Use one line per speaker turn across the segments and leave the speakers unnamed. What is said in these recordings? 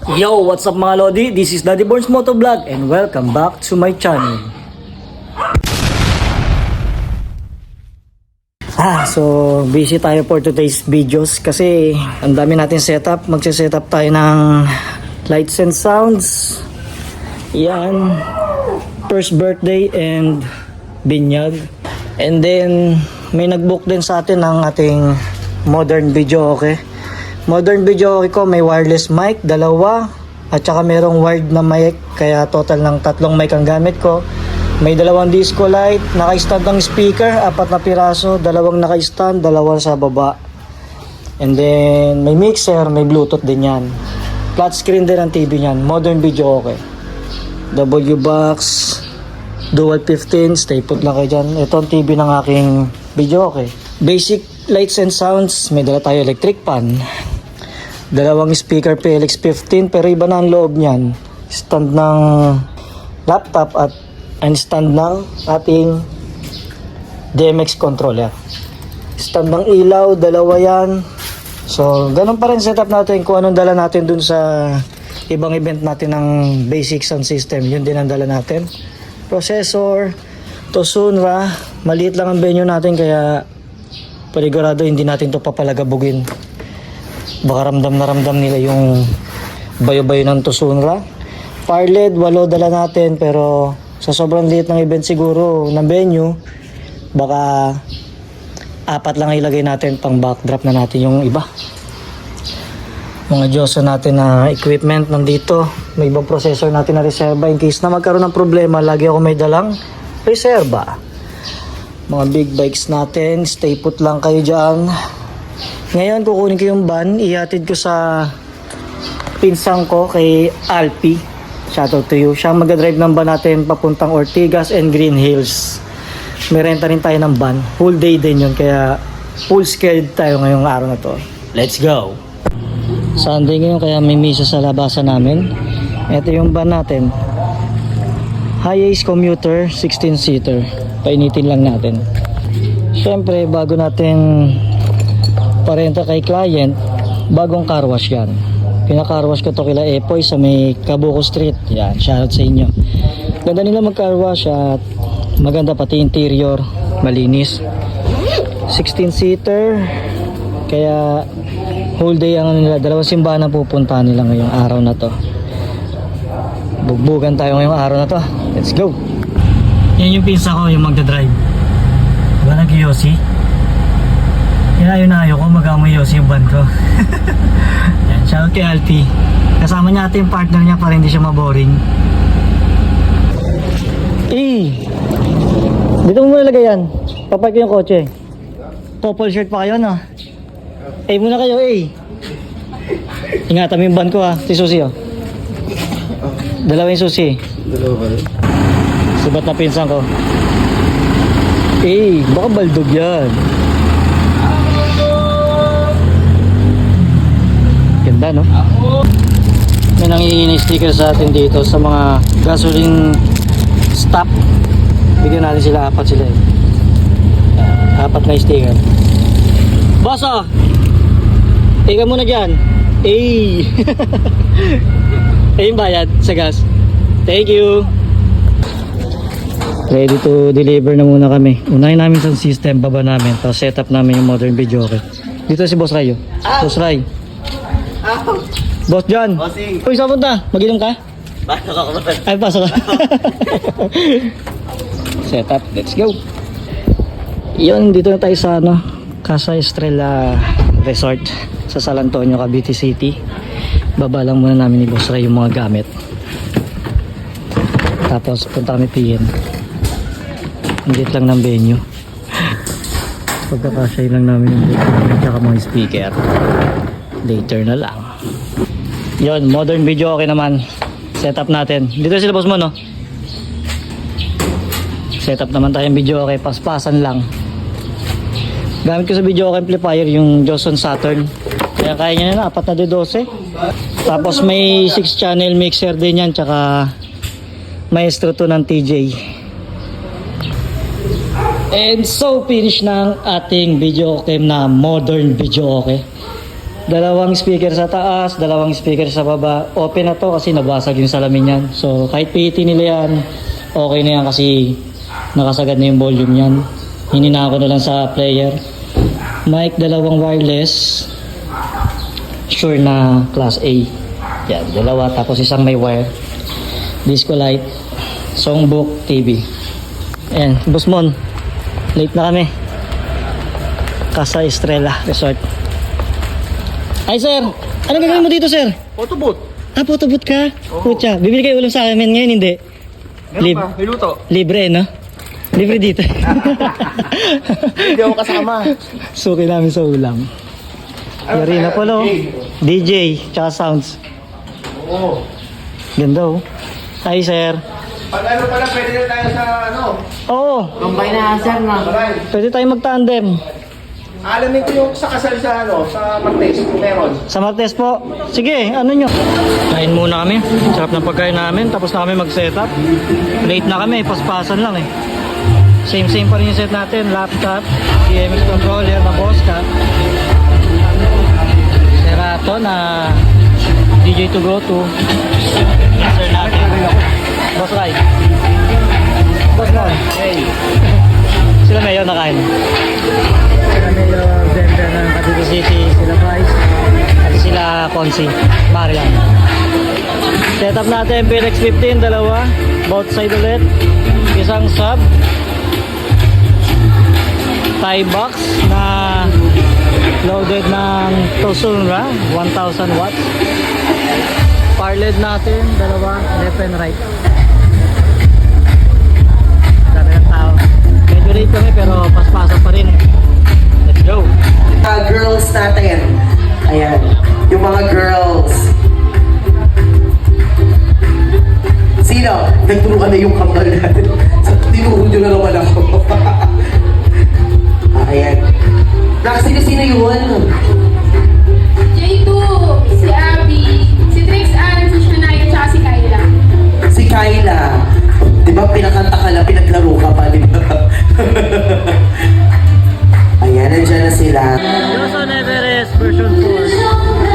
Yo, what's up mga Lodi? This is Daddy Borns Motovlog and welcome back to my channel. So busy tayo for today's videos kasi ang dami natin setup. Magse-setup tayo ng lights and sounds. Yan. First birthday and binyag. And then may nag-book din sa atin ng ating modern video, okay? Modern video ko, may wireless mic, dalawa, at saka merong wired na mic, kaya total ng 3 mic ang gamit ko. May 2 disco light, naka-stand ng speaker, 4 na piraso, 2 naka-stand, 2 sa baba. And then may mixer, may bluetooth din yan. Flat screen din ang TV niyan, modern video, okay. W-box, dual 15, stay put lang kayo dyan. Ito ang TV ng aking video, okay. Basic lights and sounds, may dala tayo electric fan. 2 speaker PLX 15 pero iba na ang loob niyan. Stand ng laptop at stand ng ating DMX controller. Stand ng ilaw, 2 yan. So, ganun pa rin setup natin kung anong dala natin dun sa ibang event natin ng basic sound system. Yun din ang dala natin. Processor, to Sunra. Maliit lang ang venue natin kaya panigurado hindi natin to papalagabugin. Baka ramdam nila yung bayo-bayo ng Tusunra. Fire LED, 8 dala natin pero sa sobrang liit ng event siguro ng venue, baka 4 lang ilagay natin pang backdrop na natin yung iba. Mga Diyoso natin na equipment nandito. May ibang processor natin na reserva in case na magkaroon ng problema, lagi ako may dalang reserva. Mga big bikes natin, stay put lang kayo dyan. Ngayon kukunin ko yung van, ihatid ko sa pinsang ko kay Alpi. Shoutout to you. Siya mag-drive ng van natin papuntang Ortigas and Green Hills. May renta rin tayo ng van. Full day din yun kaya full schedule tayo ngayong araw na to. Let's go! Sunday ngayon kaya may misa sa labasan namin. Ito yung van natin. Hi-Ace commuter, 16-seater. Painitin lang natin. Siyempre bago natin parenta kay client, bagong car wash yan. Pina-car wash ko to kila Epoy sa may Kabuko Street. Yan, shoutout sa inyo. Ganda nila mag-car wash at maganda pati interior, malinis. 16-seater, kaya whole day ang nila. 2 simbahan ang pupuntahan nila ngayong araw na to. Bugbugan tayo ngayong araw na to. Let's go! Yan yung pinsa ko, yung magdadrive. Diba nag-Yossi? Inayo ko mag-amoy Yossi yung van ko. Yan, shoutout kay Alti. Kasama niya ate yung partner niya para hindi siya maboring. Dito mo muna lagay yan. Papark yung kotse. Couple shirt pa kayo, no? Muna kayo, ingatan mo yung van ko, ha. Si Susi, oh. 2 yung Susi.
2 ba rin?
Subat na pinsan ko. Baka baldog yan. Ganda, no? May nangihingi sticker sa atin dito sa mga gasoline stop. Bigyan natin sila, 4 sila, 4 na sticker. Boso! Ika muna dyan. Yung bayad sa gas. Thank you. Ready to deliver na muna kami. Unahin namin sa system, baba namin. Tapos setup namin yung modern video, okay? Dito si Boss Ray. Boss Ray. Boss John.
Bossing.
Uy, saan punta? Mag-inom ka?
Pasok ako ba?
Ay, pasok ka. Setup, let's go. Yun, dito na tayo sa Casa Estrella Resort sa San Antonio, Cavite City. Baba lang muna namin ni Boss Ray yung mga gamit. Tapos punta kami PN. Hindi lang ng venue. Pagkakasya lang namin yung venue at saka mga speaker. Later na lang. Yun, modern video okay naman. Setup natin. Dito sila boss mo, no? Setup naman tayong video okay. Paspasan lang. Gamit ko sa video okay amplifier yung Johnson Saturn. Kaya kaya niya na 4 na D12. Tapos may 6 channel mixer din yan. Tsaka Maestro 2 ng TJ. And so finish ng ating video okay na modern video okay. Dalawang speaker sa taas, dalawang speaker sa baba. Open na to kasi nabasag yung salamin yan. So kahit PET nila yan, okay na yan kasi nakasagad na yung volume yan. Hinina ko na lang sa player. Mic, dalawang wireless. Sure na class A. Yan, dalawa. Tapos isang may wire. Disco light. Songbook, TV. Ayan, Boss Mon. Late na kami. Casa Estrella Resort. Ay sir, ano gagawin mo dito sir?
Photobooth.
Photobooth ka? Pucha, bibili kayo ulam sa amin ngayon, hindi?
Meron ba? May luto.
Libre, no? Libre dito.
Hindi ako kasama.
Suki namin sa ulam. Yarina Polo, DJ, tsaka sounds.
Oo.
Ganda oh. Hi sir.
Pag ano pala, pwede na tayo sa ano?
Oo,
Combine na sir na.
Maray.
pwede tayo mag-tandem.
Alamin ko yung sa kasal sa ano, sa Martes, kung meron.
Sa Martes po. Sige, ano nyo? Kain muna kami. Sarap ng pagkain namin. Tapos na kami mag-setup. Late na kami. Paspasan lang eh. Same pa rin yung set natin. Laptop, DMX controller na Bosca. Serato na DJ to go to. Mixer natin. Boss Rai. Boss Rai. Hey. Sila Mayo nakain. Sila Mayo vendor ng Cavite City. Sila Price. At sila Consi. Marian. Setup natin PLX 15. Dalawa. Both side ulit. Isang sub. Tie box na loaded ng Tosunra 1000 watts. Power LED natin, dalawa, left and right. Dami ng tao. Medyo late kami pero paspasan pa rin. Let's go!
Girls natin. Ayan. Yung mga girls. Sino? Nagturuan na yung kambal natin. Tinuro nyo na naman ako. Ayan. Sino yun?
J2, si Abby, si Trix Ann, si Shania, tsaka si Kyla.
Si Kyla. Di ba pinakanta ka lang, pinaglaro ka pa, di ba? Ayan, nandiyan na sila.
Joson Everest version 4.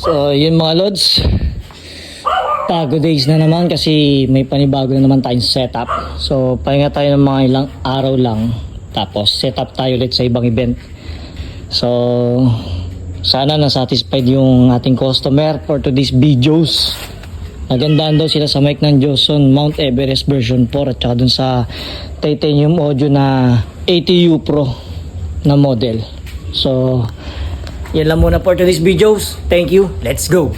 So, yun mga lods. Tago days na naman kasi may panibago na naman tayong setup. So, pahinga tayo ng mga ilang araw lang. Tapos, setup tayo ulit sa ibang event. So, sana na-satisfied yung ating customer for today's videos. Nagandaan daw sila sa mic ng Joson Mount Everest version 4 at saka dun sa titanium audio na ATU Pro na model. So, yan lang muna for today's videos. Thank you. Let's go!